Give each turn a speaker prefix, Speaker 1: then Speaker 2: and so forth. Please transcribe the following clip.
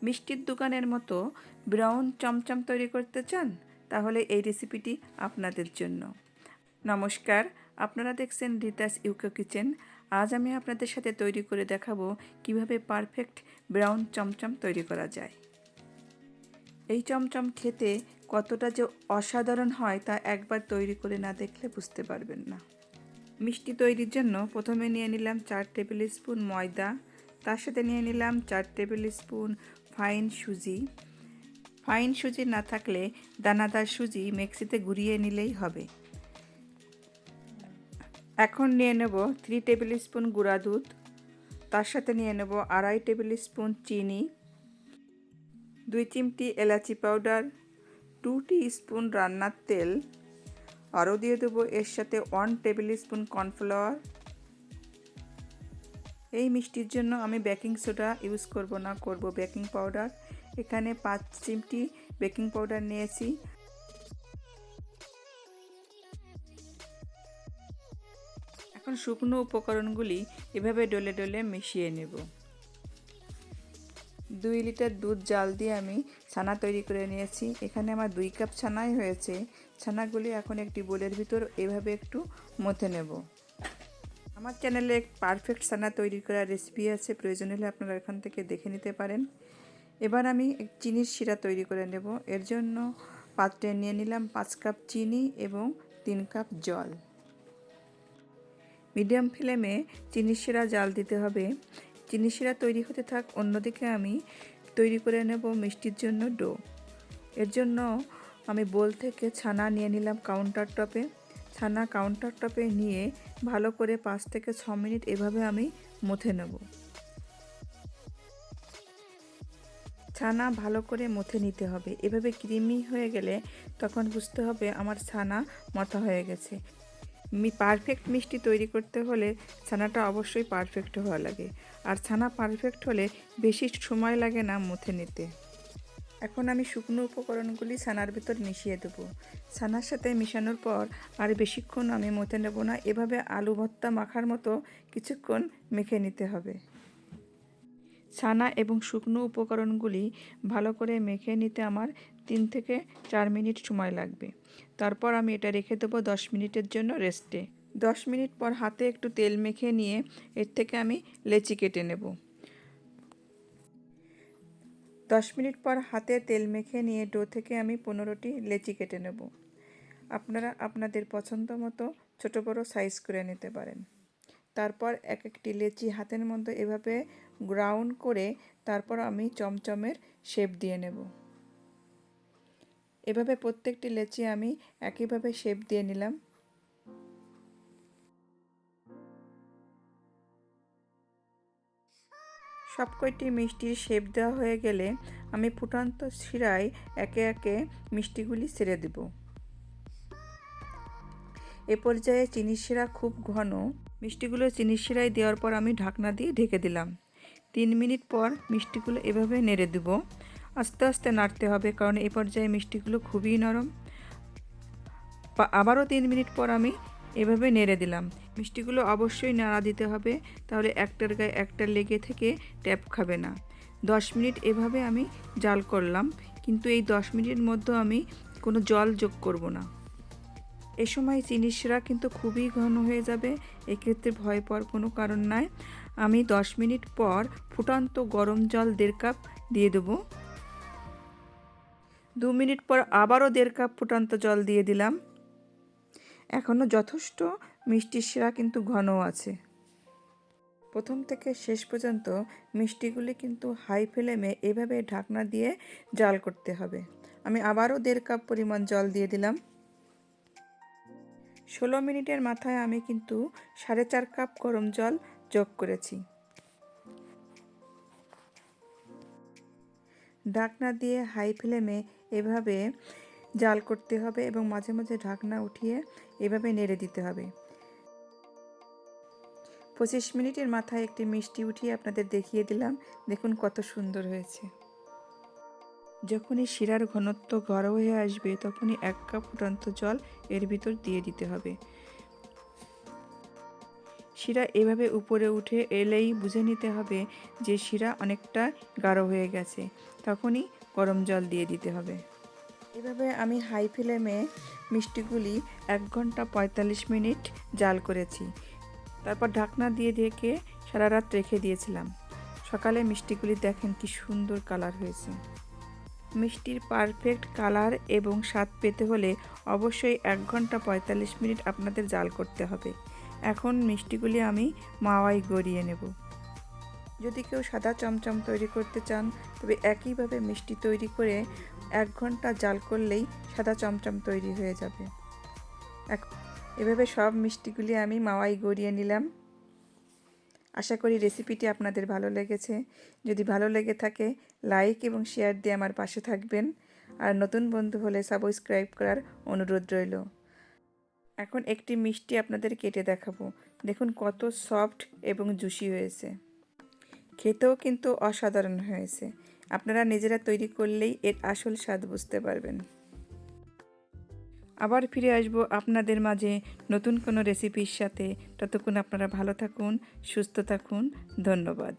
Speaker 1: মিষ্টির দোকানের মতো ব্রাউন চমচম তৈরি করতে চান তাহলে এই রেসিপিটি আপনাদের জন্য। নমস্কার, আপনারা দেখছেন রিতাস ইউকো কিচেন। আজ আমি আপনাদের সাথে তৈরি করে দেখাবো কিভাবে পারফেক্ট ব্রাউন চমচম তৈরি করা যায়। এই চমচম খেতে কতটা যে অসাধারণ হয় তা একবার তৈরি করে না দেখলে বুঝতে পারবেন না। মিষ্টি তৈরির জন্য প্রথমে নিয়ে নিলাম 4 টেবিল স্পুন ময়দা, তার সাথে নিয়ে নিলাম 4 টেবিল স্পুন ফাইন সুজি। ফাইন সুজি না থাকলে দানাদার সুজি মিক্সিতে গুঁড়িয়ে নিলেই হবে। এখন নিয়ে নেব 3 টেবিল স্পুন গুঁড়া দুধ, তার সাথে নিয়ে নেব 2.5 টেবিল স্পুন চিনি, 2 চিমটি এলাচি পাউডার, 2 টিস্পুন রান্নার তেল, আরও দিয়ে দেবো এর সাথে 1 টেবিল স্পুন কর্নফ্লাওয়ার। এই মিষ্টির জন্য আমি বেকিং সোডা ইউজ করব না, করব বেকিং পাউডার। এখানে 5 চিমটি বেকিং পাউডার নিয়েছি। এখন শুকনো উপকরণগুলি এভাবে ডলে ডলে মিশিয়ে নেব। 2 লিটার দুধ জাল দিয়ে আমি ছানা তৈরি করে নিয়েছি। এখানে আমার 2 কাপ ছানাই হয়েছে। ছানাগুলি এখন একটি বোলের ভিতর এভাবে একটু মথে নেব। আমার চ্যানেলে পারফেক্ট ছানা তৈরি করার রেসিপি আছে, প্রয়োজন হলে আপনারা এখান থেকে দেখে নিতে পারেন। এবার আমি চিনির শিরা তৈরি করে নেব। এর জন্য পাত্রে নিয়ে নিলাম 5 কাপ চিনি এবং 3 কাপ জল। মিডিয়াম ফ্লেমে চিনির শিরা জাল দিতে হবে। চিনির শিরা তৈরি হতে থাক, অন্যদিকে আমি তৈরি করে নেব মিষ্টির জন্য ডো। এর জন্য আমি বোল থেকে ছানা নিয়ে নিলাম কাউন্টার টপে। ছানা কাউন্টার টপে নিয়ে ভালো করে 5 থেকে 6 মিনিট এভাবে আমি মথে নেব। ছানা ভালো করে মথে নিতে হবে। এভাবে ক্রিমি হয়ে গেলে তখন বুঝতে হবে আমার ছানা মথা হয়ে গেছে। পারফেক্ট মিষ্টি তৈরি করতে হলে ছানাটা অবশ্যই পারফেক্ট হওয়া লাগে, আর ছানা পারফেক্ট হলে বেশি সময় লাগে না মথে নিতে। এখন আমি শুকনো উপকরণগুলি ছানার ভিতর মিশিয়ে দেবো। ছানার সাথে মিশানোর পর আর বেশিক্ষণ আমি মথে নেব না, এভাবে আলু ভর্তা মাখার মতো কিছুক্ষণ মেখে নিতে হবে। ছানা এবং শুকনো উপকরণগুলি ভালো করে মেখে নিতে আমার 3 থেকে 4 মিনিট সময় লাগবে। তারপর আমি এটা রেখে দেবো 10 মিনিটের জন্য রেস্টে। 10 মিনিট পর হাতে একটু তেল মেখে নিয়ে এর থেকে আমি লেচি কেটে নেব। 10 মিনিট পর হাতে তেল মেখে নিয়ে ডো থেকে আমি 15টি লেচি কেটে নেব। আপনারা আপনাদের পছন্দ মতো ছোটো বড়ো সাইজ করে নিতে পারেন। তারপর এক একটি লেচি হাতের মধ্যে এভাবে গ্রাউন্ড করে তারপর আমি চমচমের শেপ দিয়ে নেব। এভাবে প্রত্যেকটি লেচি আমি একইভাবে শেপ দিয়ে নিলাম। সব কয়টি মিষ্টির শেপ দেওয়া হয়ে গেলে আমি ফুটন্ত শিরায় একে একে মিষ্টিগুলি ছেড়ে দেব। এ পর্যায়ে চিনির শিরা খুব ঘন। মিষ্টিগুলো চিনির শিরায় দেওয়ার পর আমি ঢাকনা দিয়ে ঢেকে দিলাম। 3 মিনিট পর মিষ্টিগুলো এভাবে নেড়ে দেব। আস্তে আস্তে নাড়তে হবে, কারণ এই পর্যায়ে মিষ্টিগুলো খুবই নরম। আবারও 3 মিনিট পর আমি এভাবে নেড়ে দিলাম। মিষ্টিগুলো অবশ্যই নাড়া দিতে হবে, তাহলে একটার গায়ে একটা লেগে থেকে ট্যাপ খাবে না। 10 মিনিট এভাবে আমি জাল করলাম, কিন্তু এই 10 মিনিটের মধ্যে আমি কোনো জল যোগ করব না। এ সময় চিনির শিরা কিন্তু খুবই ঘন হয়ে যাবে, এক্ষেত্রে ভয় পাওয়ার কোনো কারণ নাই। আমি 10 মিনিট পর ফুটন্ত গরম জল 1.5 কাপ দিয়ে দেব। 2 মিনিট পর আবারও 1.5 কাপ ফুটন্ত জল দিয়ে দিলাম। এখনও যথেষ্ট মিষ্টির শিরা কিন্তু ঘন আছে। প্রথম থেকে শেষ পর্যন্ত মিষ্টিগুলি কিন্তু হাই ফ্লেমে এভাবে ঢাকনা দিয়ে জাল করতে হবে। আমি আবারও 1.5 কাপ পরিমাণ জল দিয়ে দিলাম। 16 মিনিটের মাথায় আমি কিন্তু 4.5 কাপ গরম জল যোগ করেছি। ঢাকনা দিয়ে হাই ফ্লেমে এভাবে জাল করতে হবে এবং মাঝে মাঝে ঢাকনা উঠিয়ে এভাবে নেড়ে দিতে হবে। 25 মিনিটের মাথায় একটি মিষ্টি উঠিয়ে আপনাদের দেখিয়ে দিলাম। দেখুন কত সুন্দর হয়েছে। যখনই শিরার ঘনত্ব গাঢ় হয়ে আসবে তখনই 1 কাপ ফুটন্ত জল এর ভিতর দিয়ে দিতে হবে। শিরা এভাবে উপরে উঠে এলেই বুঝে নিতে হবে যে শিরা অনেকটা গাঢ় হয়ে গেছে, তখনই গরম জল দিয়ে দিতে হবে। এভাবে আমি হাই ফ্লেমে মিষ্টিগুলি 1 ঘন্টা 45 মিনিট জাল করেছি। তারপর ঢাকনা দিয়ে ঢেকে সারা রাত রেখে দিয়েছিলাম। সকালে মিষ্টিগুলি দেখেন কি সুন্দর কালার হয়েছে। মিষ্টির পারফেক্ট কালার এবং স্বাদ পেতে হলে অবশ্যই 1 ঘন্টা 45 মিনিট আপনাদের জাল করতে হবে। এখন মিষ্টিগুলি আমি মাওয়ায় গড়িয়ে নেব। যদি কেউ সাদা চমচম তৈরি করতে চান তবে একইভাবে মিষ্টি তৈরি করে 1 ঘন্টা জাল করলেই সাদা চমচম তৈরি হয়ে যাবে। এভাবে সব মিষ্টিগুলি আমি মাওয়ায় গড়িয়ে নিলাম। আশা করি রেসিপিটি আপনাদের ভালো লেগেছে। যদি ভালো লেগে থাকে লাইক এবং শেয়ার দিয়ে আমার পাশে থাকবেন, আর নতুন বন্ধু হলে সাবস্ক্রাইব করার অনুরোধ রইল। এখন একটি মিষ্টি আপনাদের কেটে দেখাবো। দেখুন কত সফট এবং জুসি হয়েছে, খেতেও কিন্তু অসাধারণ হয়েছে। আপনারা নিজেরা তৈরি করলেই এর আসল স্বাদ বুঝতে পারবেন। আবার ফিরে আসবো আপনাদের মাঝে নতুন কোনো রেসিপির সাথে। ততক্ষণ আপনারা ভালো থাকুন, সুস্থ থাকুন। ধন্যবাদ।